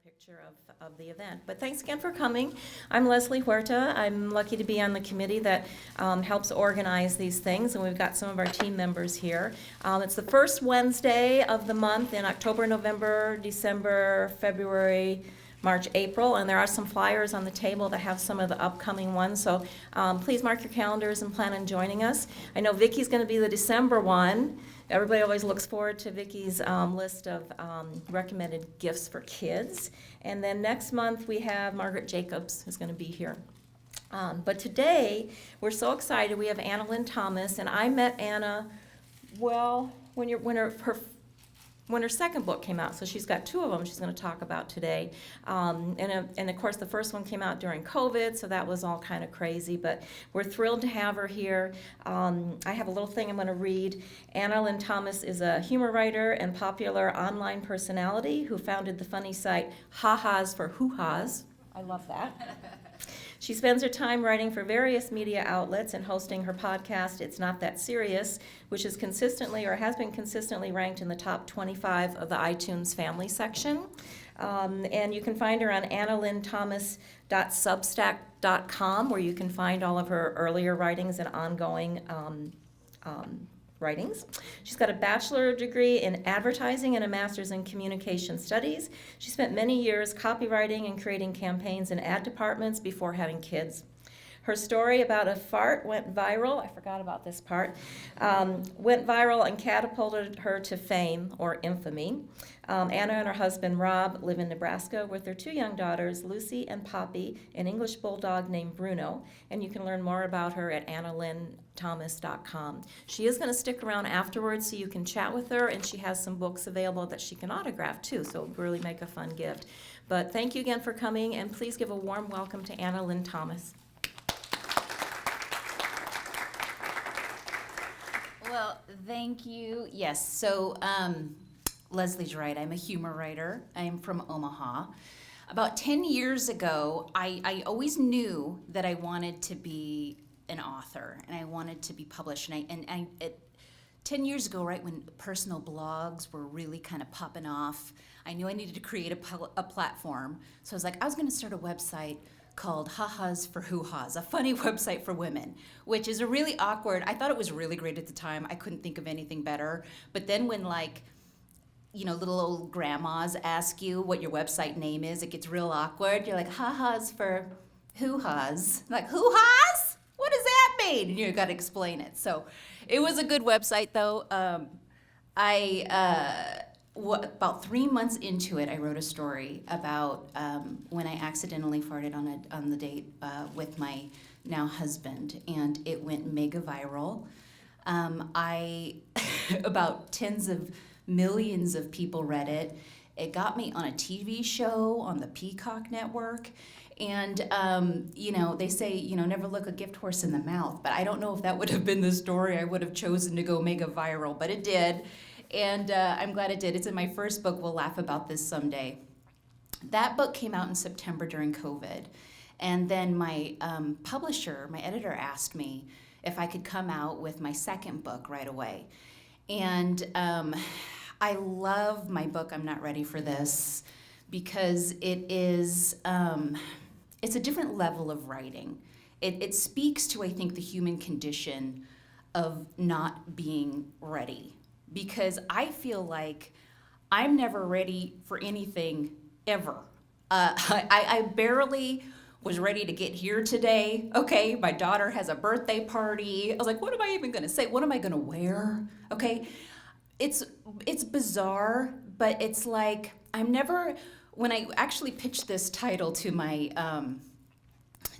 picture of the event. But thanks again for coming. I'm Leslie Huerta. I'm lucky to be on the committee that helps organize these things, and we've got some of our team members here. It's the first Wednesday of the month in October, November, December, February, March, April, and there are some flyers on the table that have some of the upcoming ones, so please mark your calendars and plan on joining us. I know Vicky's going to be the December one. Everybody always looks forward to Vicky's list of recommended gifts for kids. And then next month we have Margaret Jacobs who's going to be here. But today we're so excited. We have Anna Lynn Thomas, and I met Anna, well, when her second book came out, so she's got two of them she's going to talk about today. And of course, the first one came out during COVID, so that was all kind of crazy, but we're thrilled to have her here. I have a little thing I'm going to read. Anna Lynn Thomas is a humor writer and popular online personality who founded the funny site Ha-Has for Hoo-Has. I love that. She spends her time writing for various media outlets and hosting her podcast, It's Not That Serious, which is consistently or has been consistently ranked in the top 25 of the iTunes family section. And you can find her on annalynnthomas.substack.com, where you can find all of her earlier writings and ongoing writings. She's got a bachelor degree in advertising and a master's in communication studies. She spent many years copywriting and creating campaigns in ad departments before having kids. Her story about a fart went viral. I forgot about this part. Went viral and catapulted her to fame or infamy. Anna and her husband Rob live in Nebraska with their two young daughters, Lucy and Poppy, an English bulldog named Bruno. And you can learn more about her at annalynnthomas.com. She is going to stick around afterwards so you can chat with her, and she has some books available that she can autograph too, so it'll really make a fun gift. But thank you again for coming, and please give a warm welcome to Anna Lynn Thomas. Well, thank you. Yes, so Leslie's right. I'm a humor writer. I'm from Omaha. About 10 years ago, I always knew that I wanted to be an author and I wanted to be published. And 10 years ago, right, when personal blogs were really kind of popping off, I knew I needed to create a platform. So I was like, I was going to start a website called Ha-Has for Hoo-Has, a funny website for women, which is a really awkward. I thought it was really great at the time. I couldn't think of anything better. But then when, like, you know, little old grandmas ask you what your website name is, it gets real awkward. You're like, Ha-Has for Hoo-Has. Like, Hoo-Has? What does that mean? And you've got to explain it. So it was a good website, though. About 3 months into it, I wrote a story about when I accidentally farted on the date with my now husband, and it went mega viral. About tens of millions of people read it. It got me on a TV show on the Peacock network. And, they say, never look a gift horse in the mouth. But I don't know if that would have been the story I would have chosen to go mega viral, but it did. And I'm glad it did. It's in my first book. We'll laugh about this someday. That book came out in September during COVID. And then my publisher, my editor, asked me if I could come out with my second book right away. And I love my book, I'm Not Ready for This, because it is, it's a different level of writing. It speaks to, I think, the human condition of not being ready. Because I feel like I'm never ready for anything ever. I barely was ready to get here today. Okay, my daughter has a birthday party. I was like, what am I even gonna say? What am I gonna wear? Okay, it's bizarre, but it's like when I actually pitched this title to my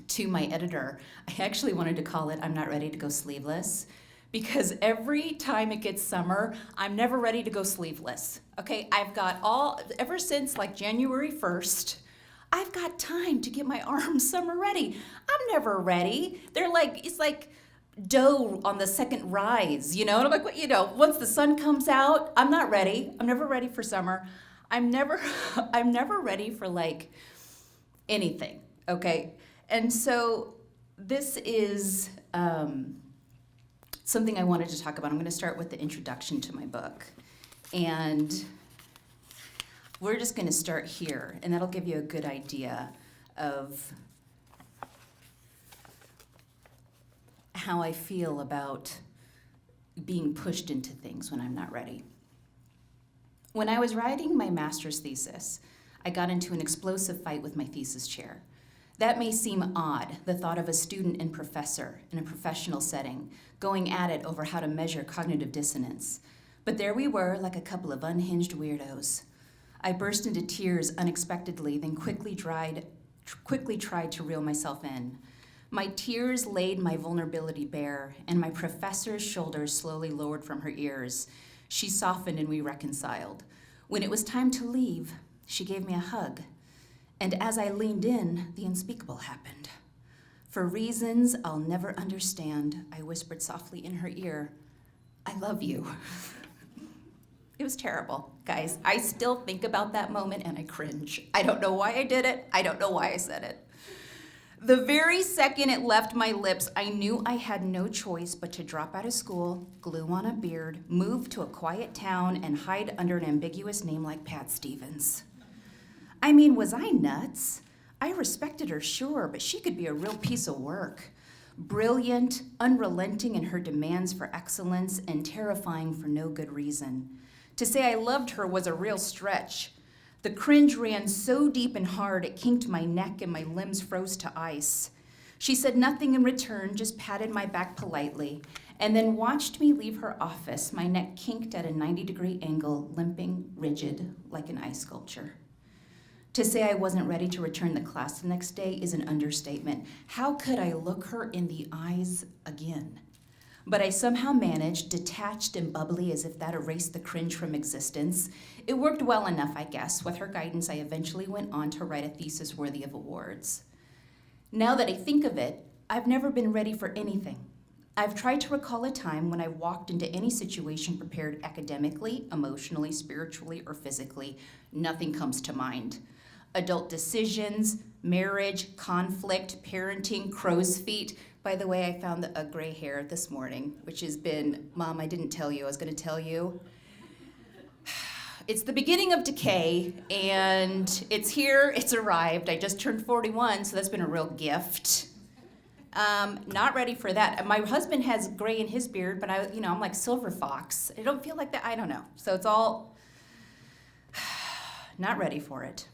editor, I actually wanted to call it I'm Not Ready to Go Sleeveless. Because every time it gets summer, I'm never ready to go sleeveless. Okay, I've got ever since like January 1st, I've got time to get my arms summer ready. I'm never ready. It's like dough on the second rise, And I'm like, once the sun comes out, I'm not ready. I'm never ready for summer. I'm never ready for like anything, okay? And so this is, something I wanted to talk about. I'm going to start with the introduction to my book. And we're just going to start here, and that'll give you a good idea of how I feel about being pushed into things when I'm not ready. When I was writing my master's thesis, I got into an explosive fight with my thesis chair. That may seem odd, the thought of a student and professor in a professional setting going at it over how to measure cognitive dissonance. But there we were, like a couple of unhinged weirdos. I burst into tears unexpectedly, then quickly tried to reel myself in. My tears laid my vulnerability bare, and my professor's shoulders slowly lowered from her ears. She softened and we reconciled. When it was time to leave, she gave me a hug. And as I leaned in, the unspeakable happened. For reasons I'll never understand, I whispered softly in her ear, "I love you." It was terrible, guys. I still think about that moment and I cringe. I don't know why I did it. I don't know why I said it. The very second it left my lips, I knew I had no choice but to drop out of school, glue on a beard, move to a quiet town, and hide under an ambiguous name like Pat Stevens. I mean, was I nuts? I respected her, sure, but she could be a real piece of work. Brilliant, unrelenting in her demands for excellence, and terrifying for no good reason. To say I loved her was a real stretch. The cringe ran so deep and hard it kinked my neck and my limbs froze to ice. She said nothing in return, just patted my back politely, and then watched me leave her office, my neck kinked at a 90-degree angle, limping, rigid, like an ice sculpture. To say I wasn't ready to return the class the next day is an understatement. How could I look her in the eyes again? But I somehow managed, detached and bubbly as if that erased the cringe from existence. It worked well enough, I guess. With her guidance, I eventually went on to write a thesis worthy of awards. Now that I think of it, I've never been ready for anything. I've tried to recall a time when I walked into any situation prepared academically, emotionally, spiritually, or physically. Nothing comes to mind. Adult decisions, marriage, conflict, parenting, crow's feet. By the way, I found a gray hair this morning, which has been, Mom, I didn't tell you, I was gonna tell you. It's the beginning of decay, and it's here, it's arrived. I just turned 41, so that's been a real gift. Not ready for that. My husband has gray in his beard, but I'm like Silver Fox. I don't feel like that, I don't know. So it's all, not ready for it.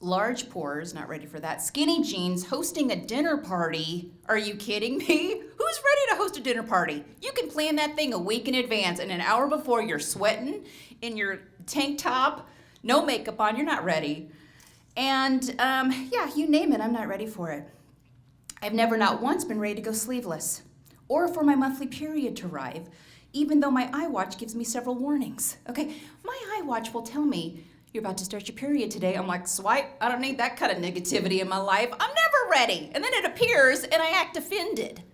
Large pores, not ready for that. Skinny jeans, hosting a dinner party. Are you kidding me? Who's ready to host a dinner party? You can plan that thing a week in advance, and an hour before you're sweating in your tank top, no makeup on, you're not ready. And yeah, you name it, I'm not ready for it. I've never not once been ready to go sleeveless, or for my monthly period to arrive, even though my iWatch gives me several warnings. Okay, my iWatch will tell me, "You're about to start your period today." I'm like, swipe, I don't need that kind of negativity in my life. I'm never ready. And then it appears and I act offended.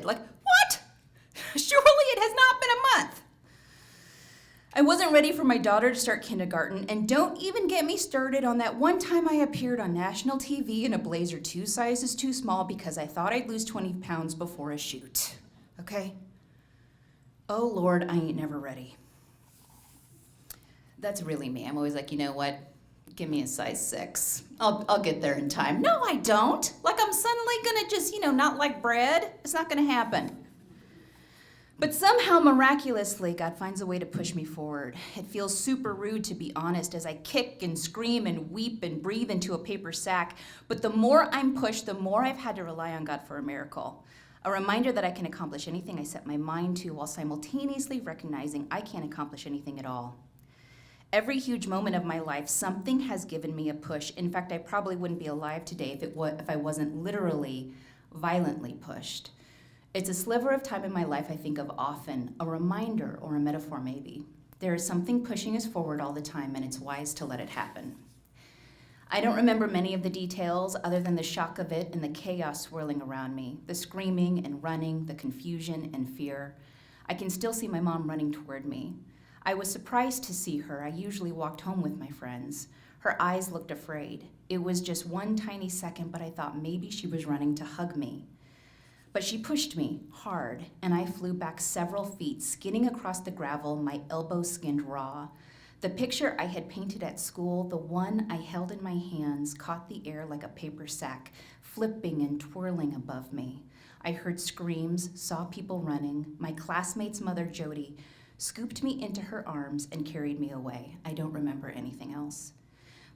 Like, what? Surely it has not been a month. I wasn't ready for my daughter to start kindergarten, and don't even get me started on that one time I appeared on national TV in a blazer 2 sizes too small because I thought I'd lose 20 pounds before a shoot. Okay? Oh Lord, I ain't never ready. That's really me. I'm always like, you know what? Give me a size 6. I'll get there in time. No, I don't. Like I'm suddenly gonna just, not like bread. It's not gonna happen. But somehow, miraculously, God finds a way to push me forward. It feels super rude, to be honest, as I kick and scream and weep and breathe into a paper sack. But the more I'm pushed, the more I've had to rely on God for a miracle. A reminder that I can accomplish anything I set my mind to while simultaneously recognizing I can't accomplish anything at all. Every huge moment of my life, something has given me a push. In fact, I probably wouldn't be alive today if I wasn't literally, violently pushed. It's a sliver of time in my life I think of often, a reminder or a metaphor maybe. There is something pushing us forward all the time, and it's wise to let it happen. I don't remember many of the details other than the shock of it and the chaos swirling around me, the screaming and running, the confusion and fear. I can still see my mom running toward me. I was surprised to see her. I usually walked home with my friends. Her eyes looked afraid. It was just one tiny second, but I thought maybe she was running to hug me. But she pushed me hard, and I flew back several feet, skidding across the gravel, my elbows skinned raw. The picture I had painted at school, the one I held in my hands, caught the air like a paper sack, flipping and twirling above me. I heard screams, saw people running. My classmate's mother, Jody, scooped me into her arms and carried me away. I don't remember anything else.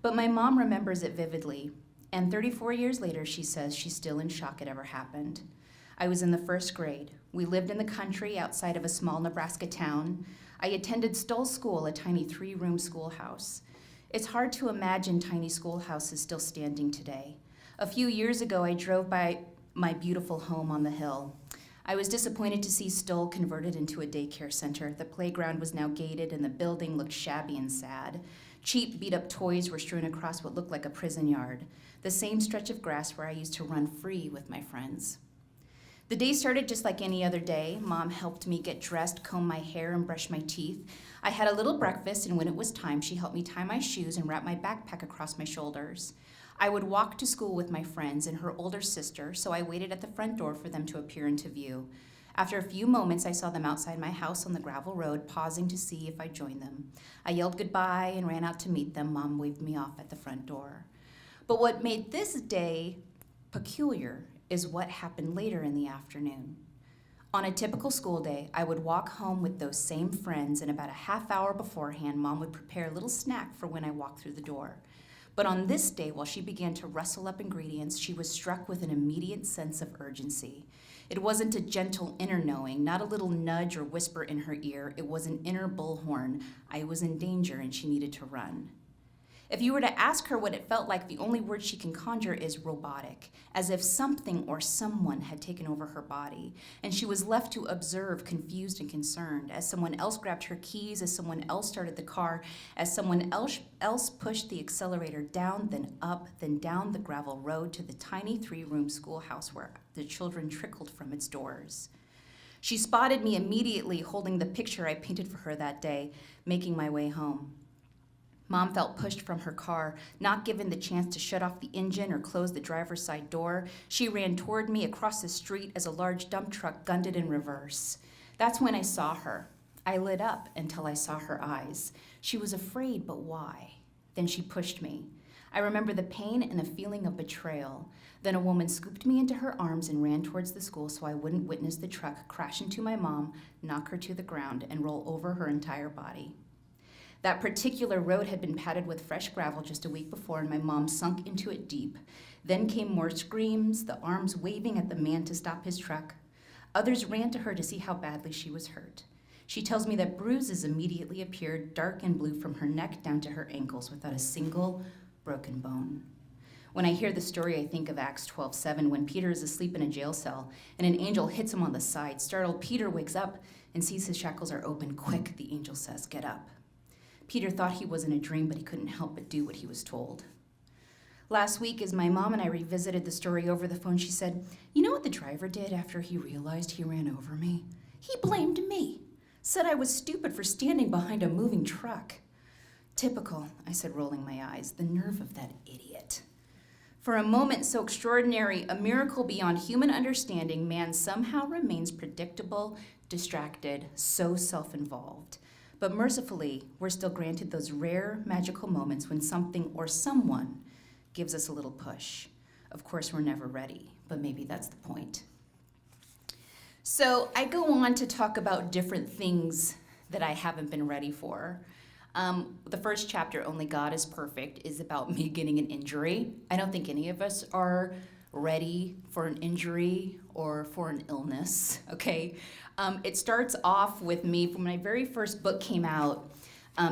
But my mom remembers it vividly, and 34 years later, she says she's still in shock it ever happened. I was in the first grade. We lived in the country outside of a small Nebraska town. I attended Stoll School, a tiny 3-room schoolhouse. It's hard to imagine tiny schoolhouses still standing today. A few years ago, I drove by my beautiful home on the hill. I was disappointed to see Stoll converted into a daycare center. The playground was now gated and the building looked shabby and sad. Cheap, beat-up toys were strewn across what looked like a prison yard, the same stretch of grass where I used to run free with my friends. The day started just like any other day. Mom helped me get dressed, comb my hair, and brush my teeth. I had a little breakfast, and when it was time, she helped me tie my shoes and wrap my backpack across my shoulders. I would walk to school with my friends and her older sister, so I waited at the front door for them to appear into view. After a few moments, I saw them outside my house on the gravel road, pausing to see if I'd join them. I yelled goodbye and ran out to meet them. Mom waved me off at the front door. But what made this day peculiar is what happened later in the afternoon. On a typical school day, I would walk home with those same friends, and about a half hour beforehand, Mom would prepare a little snack for when I walked through the door. But on this day, while she began to rustle up ingredients, she was struck with an immediate sense of urgency. It wasn't a gentle inner knowing, not a little nudge or whisper in her ear. It was an inner bullhorn. I was in danger and she needed to run. If you were to ask her what it felt like, the only word she can conjure is robotic, as if something or someone had taken over her body, and she was left to observe, confused and concerned, as someone else grabbed her keys, as someone else started the car, as someone else pushed the accelerator down, then up, then down the gravel road to the tiny 3-room schoolhouse where the children trickled from its doors. She spotted me immediately holding the picture I painted for her that day, making my way home. Mom felt pushed from her car, not given the chance to shut off the engine or close the driver's side door. She ran toward me across the street as a large dump truck gunned it in reverse. That's when I saw her. I lit up until I saw her eyes. She was afraid, but why? Then she pushed me. I remember the pain and the feeling of betrayal. Then a woman scooped me into her arms and ran towards the school so I wouldn't witness the truck crash into my mom, knock her to the ground, and roll over her entire body. That particular road had been padded with fresh gravel just a week before, and my mom sunk into it deep. Then came more screams, the arms waving at the man to stop his truck. Others ran to her to see how badly she was hurt. She tells me that bruises immediately appeared, dark and blue from her neck down to her ankles, without a single broken bone. When I hear the story, I think of Acts 12:7, when Peter is asleep in a jail cell, and an angel hits him on the side. Startled, Peter wakes up and sees his shackles are open. Quick, the angel says, get up. Peter thought he was in a dream, but he couldn't help but do what he was told. Last week, as my mom and I revisited the story over the phone, she said, you know what the driver did after he realized he ran over me? He blamed me. Said I was stupid for standing behind a moving truck. Typical, I said, rolling my eyes. The nerve of that idiot. For a moment so extraordinary, a miracle beyond human understanding, man somehow remains predictable, distracted, so self-involved. But mercifully, we're still granted those rare, magical moments when something or someone gives us a little push. Of course, we're never ready, but maybe that's the point. So I go on to talk about different things that I haven't been ready for. The first chapter, Only God is Perfect, is about me getting an injury. I don't think any of us are ready for an injury or for an illness, okay? It starts off with me, when my very first book came out,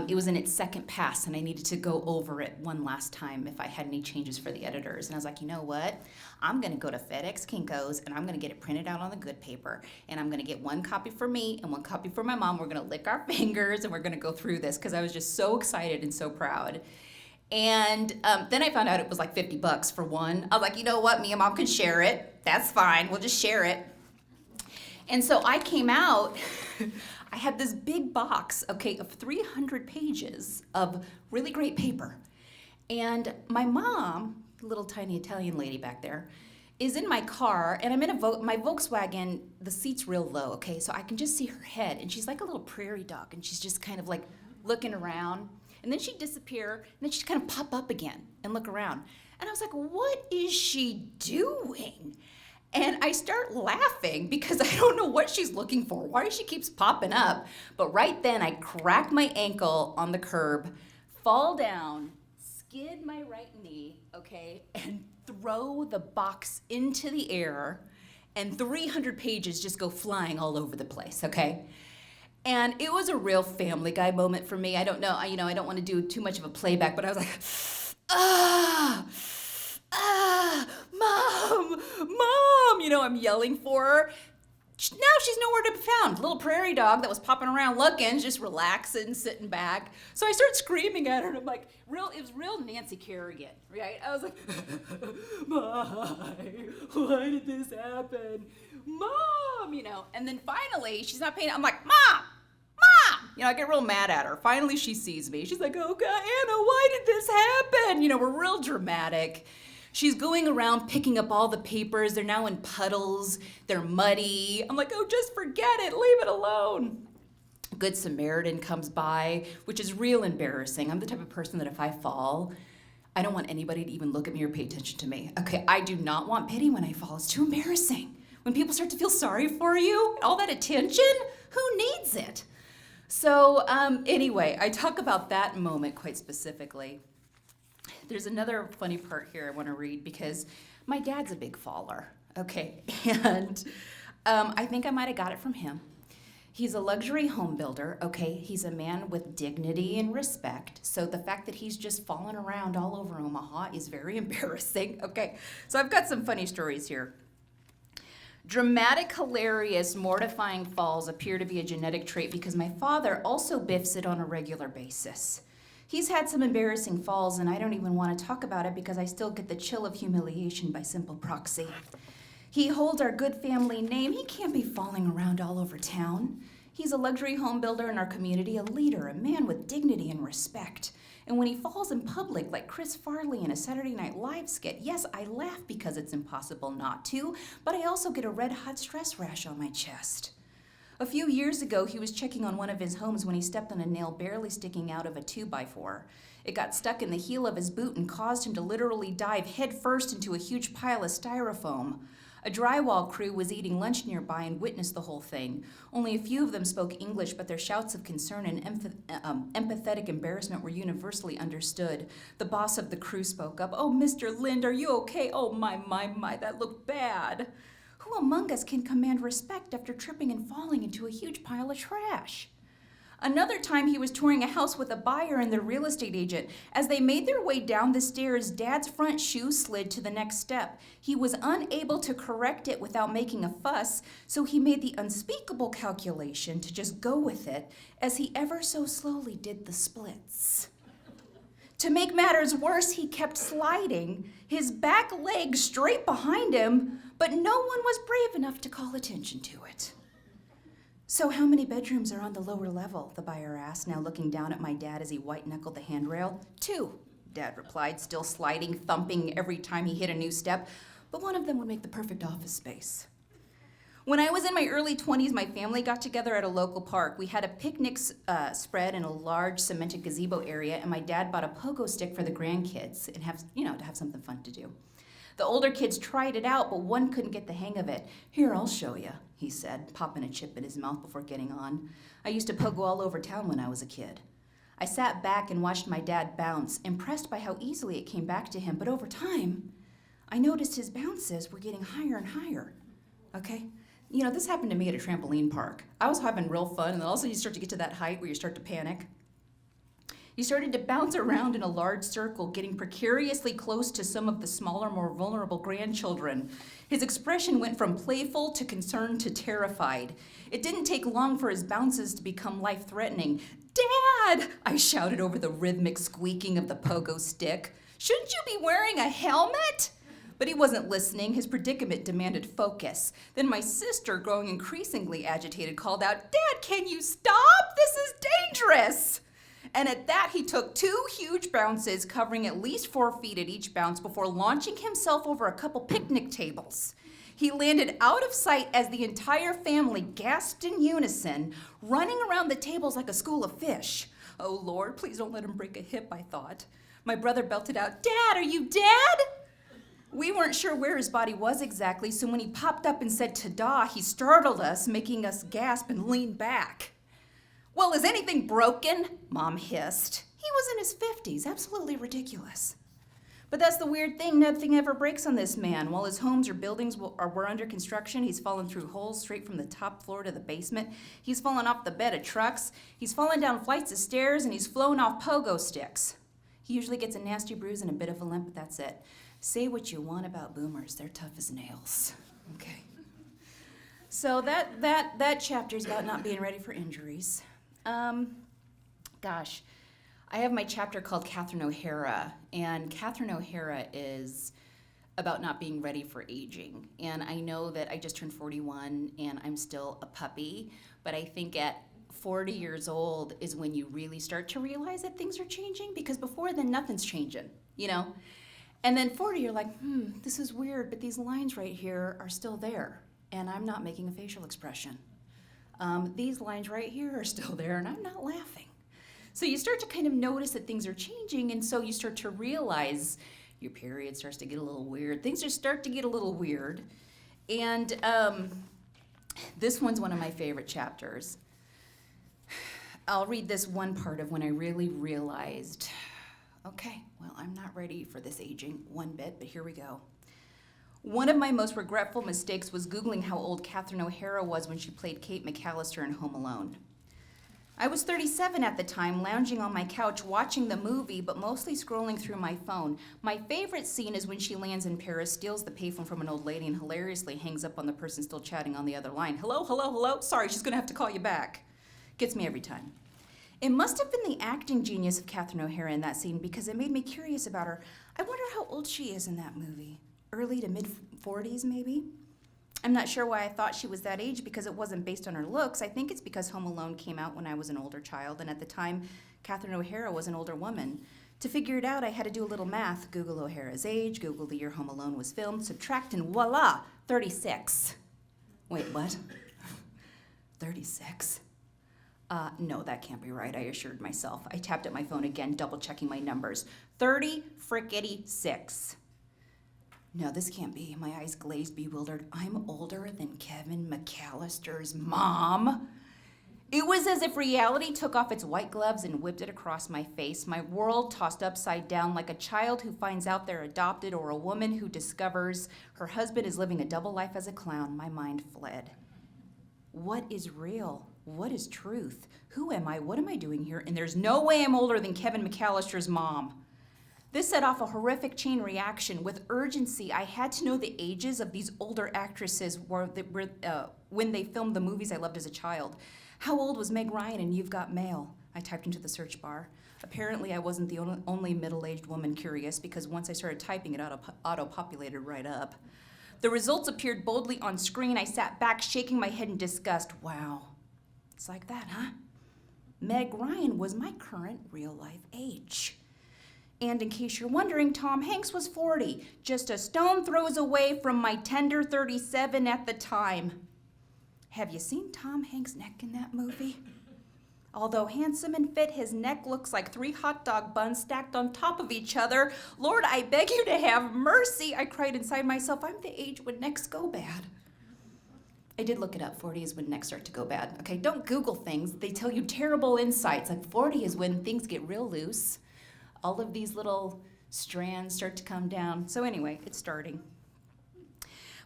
it was in its second pass, and I needed to go over it one last time if I had any changes for the editors. And I was like, you know what? I'm going to go to FedEx Kinko's, and I'm going to get it printed out on the good paper, and I'm going to get one copy for me and one copy for my mom. We're going to lick our fingers, and we're going to go through this, because I was just so excited and so proud. And then I found out it was like $50 for one. I was like, you know what? Me and Mom can share it. That's fine. We'll just share it. And so I came out, I had this big box, okay, of 300 pages of really great paper. And my mom, little tiny Italian lady back there, is in my car, and I'm in my Volkswagen, the seat's real low, okay, so I can just see her head, and she's like a little prairie dog, and she's just kind of like looking around. and then she'd disappear, and then she'd kind of pop up again and look around. And I was like, what is she doing? And I start laughing because I don't know what she's looking for, why she keeps popping up. But right then, I crack my ankle on the curb, fall down, skid my right knee, okay, and throw the box into the air, and 300 pages just go flying all over the place, okay? And it was a real Family Guy moment for me. I don't know, I don't want to do too much of a playback, but I was like, Mom, I'm yelling for her. Now she's nowhere to be found. Little prairie dog that was popping around looking, just relaxing, sitting back. So I start screaming at her, and I'm like, it was real Nancy Kerrigan, right? I was like, why did this happen? Mom, and then finally, she's not paying, I'm like, Mom! I get real mad at her. Finally, she sees me. She's like, oh, God, Anna, why did this happen? We're real dramatic. She's going around picking up all the papers. They're now in puddles. They're muddy. I'm like, oh, just forget it. Leave it alone. A Good Samaritan comes by, which is real embarrassing. I'm the type of person that if I fall, I don't want anybody to even look at me or pay attention to me. Okay, I do not want pity when I fall. It's too embarrassing. When people start to feel sorry for you, all that attention, who needs it? So anyway, I talk about that moment quite specifically. There's another funny part here I want to read because my dad's a big faller, okay? And I think I might have got it from him. He's a luxury home builder, okay? He's a man with dignity and respect. So the fact that he's just falling around all over Omaha is very embarrassing, okay? So I've got some funny stories here. Dramatic, hilarious, mortifying falls appear to be a genetic trait because my father also biffs it on a regular basis. He's had some embarrassing falls, and I don't even want to talk about it because I still get the chill of humiliation by simple proxy. He holds our good family name. He can't be falling around all over town. He's a luxury home builder in our community, a leader, a man with dignity and respect. And when he falls in public, like Chris Farley in a Saturday Night Live skit, yes, I laugh because it's impossible not to, but I also get a red-hot stress rash on my chest. A few years ago, he was checking on one of his homes when he stepped on a nail barely sticking out of a 2x4. It got stuck in the heel of his boot and caused him to literally dive headfirst into a huge pile of styrofoam. A drywall crew was eating lunch nearby and witnessed the whole thing. Only a few of them spoke English, but their shouts of concern and empathetic embarrassment were universally understood. The boss of the crew spoke up. "Oh, Mr. Lind, are you okay? Oh, my, that looked bad." Who among us can command respect after tripping and falling into a huge pile of trash? Another time, he was touring a house with a buyer and their real estate agent. As they made their way down the stairs, Dad's front shoe slid to the next step. He was unable to correct it without making a fuss, so he made the unspeakable calculation to just go with it as he ever so slowly did the splits. To make matters worse, he kept sliding, his back leg straight behind him, but no one was brave enough to call attention to it. "So how many bedrooms are on the lower level?" the buyer asked, now looking down at my dad as he white-knuckled the handrail. "2, Dad replied, still sliding, thumping every time he hit a new step, but one of them would make the perfect office space. When I was in my early 20s, my family got together at a local park. We had a picnic spread in a large cemented gazebo area, and my dad bought a pogo stick for the grandkids and to have something fun to do. The older kids tried it out, but one couldn't get the hang of it. "Here, I'll show you," he said, popping a chip in his mouth before getting on. "I used to pogo all over town when I was a kid." I sat back and watched my dad bounce, impressed by how easily it came back to him. But over time, I noticed his bounces were getting higher and higher. Okay? This happened to me at a trampoline park. I was having real fun, and then all of a sudden you start to get to that height where you start to panic. He started to bounce around in a large circle, getting precariously close to some of the smaller, more vulnerable grandchildren. His expression went from playful to concerned to terrified. It didn't take long for his bounces to become life-threatening. "Dad!" I shouted over the rhythmic squeaking of the pogo stick. "Shouldn't you be wearing a helmet?" But he wasn't listening. His predicament demanded focus. Then my sister, growing increasingly agitated, called out, "Dad, can you stop? This is dangerous!" And at that, he took 2 huge bounces, covering at least 4 feet at each bounce, before launching himself over a couple picnic tables. He landed out of sight as the entire family gasped in unison, running around the tables like a school of fish. Oh, Lord, please don't let him break a hip, I thought. My brother belted out, Dad, are you dead? We weren't sure where his body was exactly, so when he popped up and said, ta-da, he startled us, making us gasp and lean back. Well, is anything broken? Mom hissed. He was in his 50s, absolutely ridiculous. But that's the weird thing, nothing ever breaks on this man. While his homes or buildings were under construction, he's fallen through holes straight from the top floor to the basement. He's fallen off the bed of trucks. He's fallen down flights of stairs, and he's flown off pogo sticks. He usually gets a nasty bruise and a bit of a limp, but that's it. Say what you want about boomers. They're tough as nails. Okay. So that chapter is about not being ready for injuries. Gosh. I have my chapter called Catherine O'Hara, and Catherine O'Hara is about not being ready for aging. And I know that I just turned 41 and I'm still a puppy, but I think at 40 years old is when you really start to realize that things are changing, because before then nothing's changing, you know? And then 40, you're like, this is weird, but these lines right here are still there, and I'm not making a facial expression. These lines right here are still there, and I'm not laughing. So you start to kind of notice that things are changing, and so you start to realize your period starts to get a little weird. Things just start to get a little weird. And this one's one of my favorite chapters. I'll read this one part of when I really realized, okay, well, I'm not ready for this aging one bit, but here we go. One of my most regretful mistakes was Googling how old Catherine O'Hara was when she played Kate McAllister in Home Alone. I was 37 at the time, lounging on my couch watching the movie, but mostly scrolling through my phone. My favorite scene is when she lands in Paris, steals the payphone from an old lady, and hilariously hangs up on the person still chatting on the other line. Hello, hello, hello? Sorry, she's gonna have to call you back. Gets me every time. It must have been the acting genius of Catherine O'Hara in that scene, because it made me curious about her. I wonder how old she is in that movie. Early to mid-40s, maybe? I'm not sure why I thought she was that age, because it wasn't based on her looks. I think it's because Home Alone came out when I was an older child, and at the time, Catherine O'Hara was an older woman. To figure it out, I had to do a little math. Google O'Hara's age, Google the year Home Alone was filmed, subtract, and voila, 36. Wait, what? 36? No, that can't be right, I assured myself. I tapped at my phone again, double-checking my numbers. 30-6. No, this can't be. My eyes glazed, bewildered. I'm older than Kevin McAllister's mom. It was as if reality took off its white gloves and whipped it across my face. My world tossed upside down like a child who finds out they're adopted, or a woman who discovers her husband is living a double life as a clown. My mind fled. What is real? What is truth? Who am I? What am I doing here? And there's no way I'm older than Kevin McAllister's mom. This set off a horrific chain reaction. With urgency, I had to know the ages of these older actresses when they filmed the movies I loved as a child. How old was Meg Ryan in You've Got Mail? I typed into the search bar. Apparently, I wasn't the only middle-aged woman curious, because once I started typing, it auto-populated right up. The results appeared boldly on screen. I sat back, shaking my head in disgust. Wow, it's like that, huh? Meg Ryan was my current real-life age. And in case you're wondering, Tom Hanks was 40, just a stone throws away from my tender 37 at the time. Have you seen Tom Hanks' neck in that movie? Although handsome and fit, his neck looks like 3 hot dog buns stacked on top of each other. Lord, I beg you to have mercy, I cried inside myself. I'm the age when necks go bad. I did look it up. 40 is when necks start to go bad. Okay, don't Google things. They tell you terrible insights. Like 40 is when things get real loose. All of these little strands start to come down. So anyway, it's starting.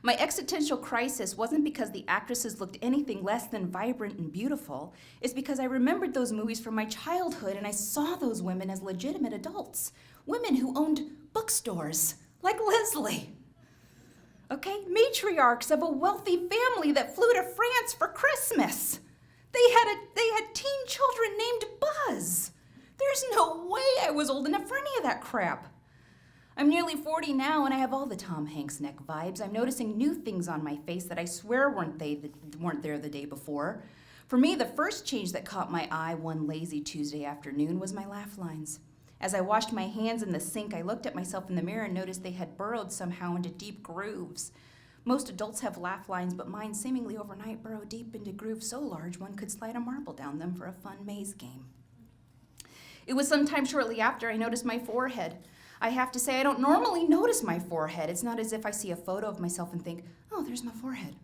My existential crisis wasn't because the actresses looked anything less than vibrant and beautiful. It's because I remembered those movies from my childhood, and I saw those women as legitimate adults. Women who owned bookstores, like Leslie. Okay, matriarchs of a wealthy family that flew to France for Christmas. They had teen children named Buzz. There's no way I was old enough for any of that crap. I'm nearly 40 now, and I have all the Tom Hanks neck vibes. I'm noticing new things on my face that I swear weren't there the day before. For me, the first change that caught my eye one lazy Tuesday afternoon was my laugh lines. As I washed my hands in the sink, I looked at myself in the mirror and noticed they had burrowed somehow into deep grooves. Most adults have laugh lines, but mine seemingly overnight burrow deep into grooves so large one could slide a marble down them for a fun maze game. It was sometime shortly after I noticed my forehead. I have to say, I don't normally notice my forehead. It's not as if I see a photo of myself and think, oh, there's my forehead.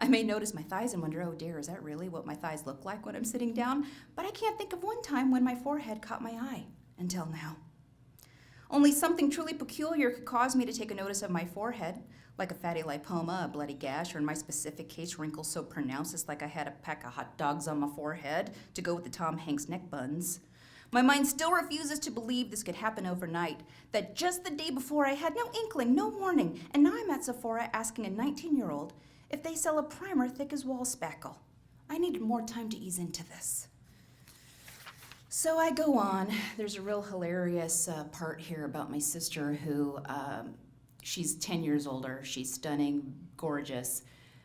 I may notice my thighs and wonder, oh dear, is that really what my thighs look like when I'm sitting down? But I can't think of one time when my forehead caught my eye until now. Only something truly peculiar could cause me to take a notice of my forehead, like a fatty lipoma, a bloody gash, or in my specific case, wrinkles so pronounced it's like I had a pack of hot dogs on my forehead to go with the Tom Hanks neck buns. My mind still refuses to believe this could happen overnight, that just the day before I had no inkling, no warning, and now I'm at Sephora asking a 19-year-old if they sell a primer thick as wall spackle. I needed more time to ease into this. So I go on. There's a real hilarious part here about my sister who, she's 10 years older. She's stunning, gorgeous,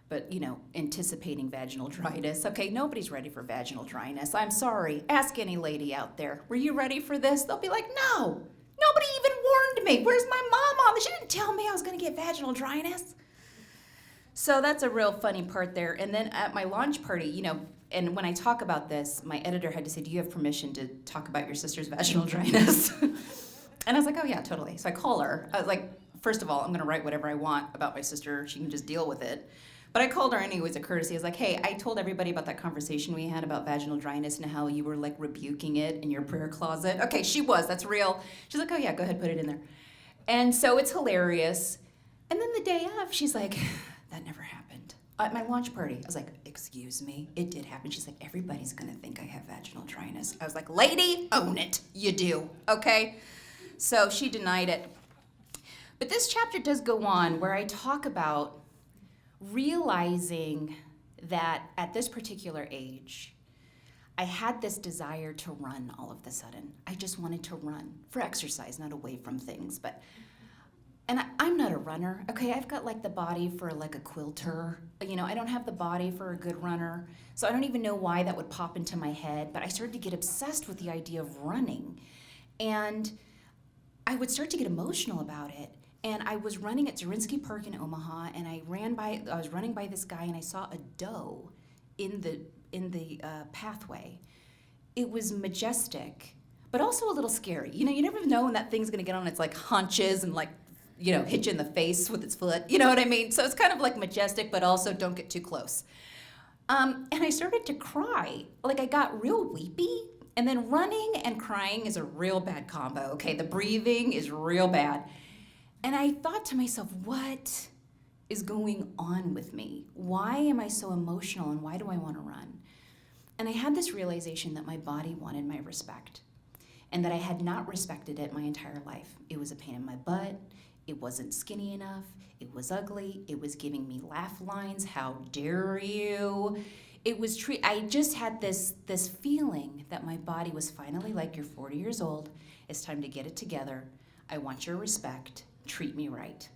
but, anticipating vaginal dryness. Okay, nobody's ready for vaginal dryness. I'm sorry. Ask any lady out there. Were you ready for this? They'll be like, no. Nobody even warned me. Where's my mom? She didn't tell me I was going to get vaginal dryness. So that's a real funny part there. And then at my launch party, and when I talk about this, my editor had to say, do you have permission to talk about your sister's vaginal dryness? And I was like, oh yeah, totally. So I call her. I was like, first of all, I'm gonna write whatever I want about my sister. She can just deal with it. But I called her anyways, a courtesy. I was like, hey, I told everybody about that conversation we had about vaginal dryness and how you were like rebuking it in your prayer closet. Okay, she was, that's real. She's like, oh yeah, go ahead, put it in there. And so it's hilarious. And then the day of, she's like, that never happened. At my launch party, I was like, excuse me, it did happen. She's like, everybody's gonna think I have vaginal dryness. I was like, lady, own it. You do, okay? So she denied it. But this chapter does go on where I talk about realizing that at this particular age, I had this desire to run all of a sudden. I just wanted to run for exercise, not away from things, but and I'm not a runner, okay? I've got like the body for like a quilter. I don't have the body for a good runner. So I don't even know why that would pop into my head, but I started to get obsessed with the idea of running. And I would start to get emotional about it. And I was running at Zorinsky Park in Omaha, and I was running by this guy, and I saw a doe in the pathway. It was majestic, but also a little scary. You never know when that thing's gonna get on its like haunches and like, hit you in the face with its foot. You know what I mean? So it's kind of like majestic, but also don't get too close. And I started to cry. Like I got real weepy. And then running and crying is a real bad combo, okay? The breathing is real bad. And I thought to myself, what is going on with me? Why am I so emotional and why do I want to run? And I had this realization that my body wanted my respect and that I had not respected it my entire life. It was a pain in my butt. It wasn't skinny enough. It was ugly. It was giving me laugh lines. How dare you? It was I just had this feeling that my body was finally like, you're 40 years old. It's time to get it together. I want your respect. Treat me right.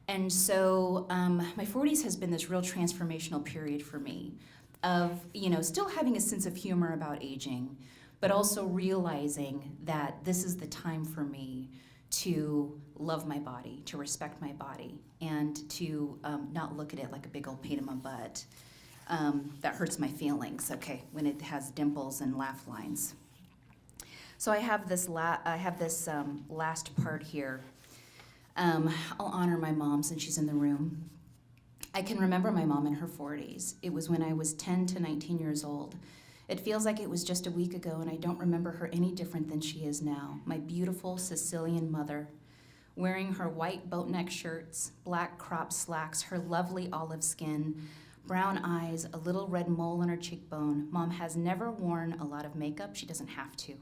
And so my 40s has been this real transformational period for me of, still having a sense of humor about aging, but also realizing that this is the time for me to love my body, to respect my body, and to not look at it like a big old pain in my butt that hurts my feelings, okay, when it has dimples and laugh lines. So I have this last part here. I'll honor my mom since she's in the room. I can remember my mom in her 40s. It was when I was 10 to 19 years old. It feels like it was just a week ago, and I don't remember her any different than she is now. My beautiful Sicilian mother, wearing her white boat-neck shirts, black crop slacks, her lovely olive skin, brown eyes, a little red mole on her cheekbone. Mom has never worn a lot of makeup. She doesn't have to.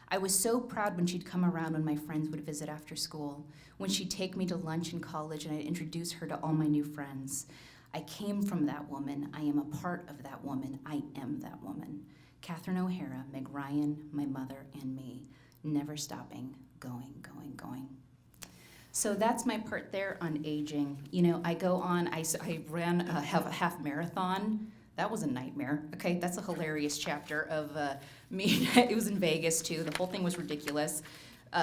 I was so proud when she'd come around when my friends would visit after school, when she'd take me to lunch in college and I'd introduce her to all my new friends. I came from that woman. I am a part of that woman. I am that woman. Catherine O'Hara, Meg Ryan, my mother, and me, never stopping, going, going, going. So that's my part there on aging. I go on, I ran a half marathon. That was a nightmare. Okay, that's a hilarious chapter of me. It was in Vegas too. The whole thing was ridiculous.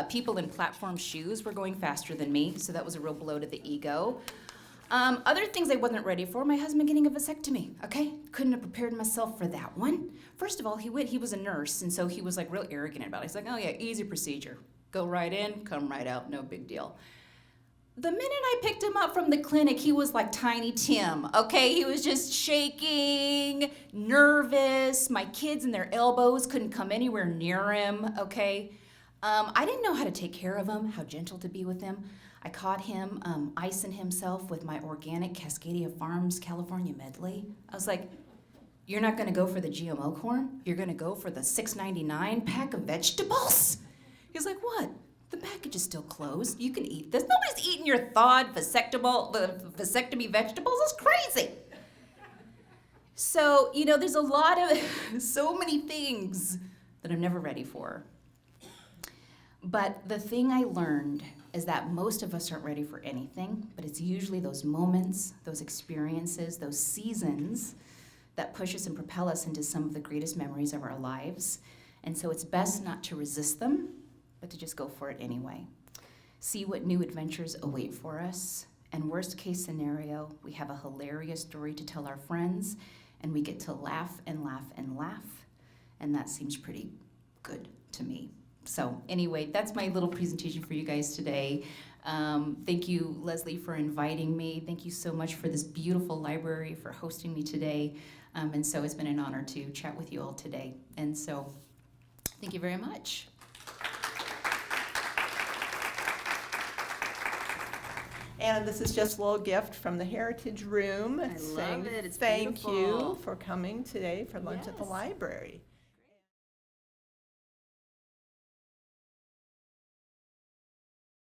People in platform shoes were going faster than me, so that was a real blow to the ego. Other things I wasn't ready for, my husband getting a vasectomy, okay? Couldn't have prepared myself for that one. First of all, he was a nurse, and so he was like real arrogant about it. He's like, oh yeah, easy procedure. Go right in, come right out, no big deal. The minute I picked him up from the clinic, he was like Tiny Tim, okay? He was just shaking, nervous. My kids and their elbows couldn't come anywhere near him, okay? I didn't know how to take care of him, how gentle to be with him. I caught him icing himself with my organic Cascadia Farms California medley. I was like, you're not gonna go for the GMO corn? You're gonna go for the $6.99 pack of vegetables? He's like, what? The package is still closed. You can eat this. Nobody's eating your thawed vasectomy vegetables. It's crazy. So, there's a lot of, so many things that I'm never ready for. But the thing I learned is that most of us aren't ready for anything, but it's usually those moments, those experiences, those seasons that push us and propel us into some of the greatest memories of our lives. And so it's best not to resist them, but to just go for it anyway. See what new adventures await for us. And worst case scenario, we have a hilarious story to tell our friends, and we get to laugh and laugh and laugh. And that seems pretty good to me. So anyway, that's my little presentation for you guys today. Thank you, Leslie, for inviting me. Thank you so much for this beautiful library, for hosting me today. And so it's been an honor to chat with you all today. And so thank you very much. And this is just a little gift from the Heritage Room. I love it. It's thank beautiful. you for coming today for lunch at the Yes. library.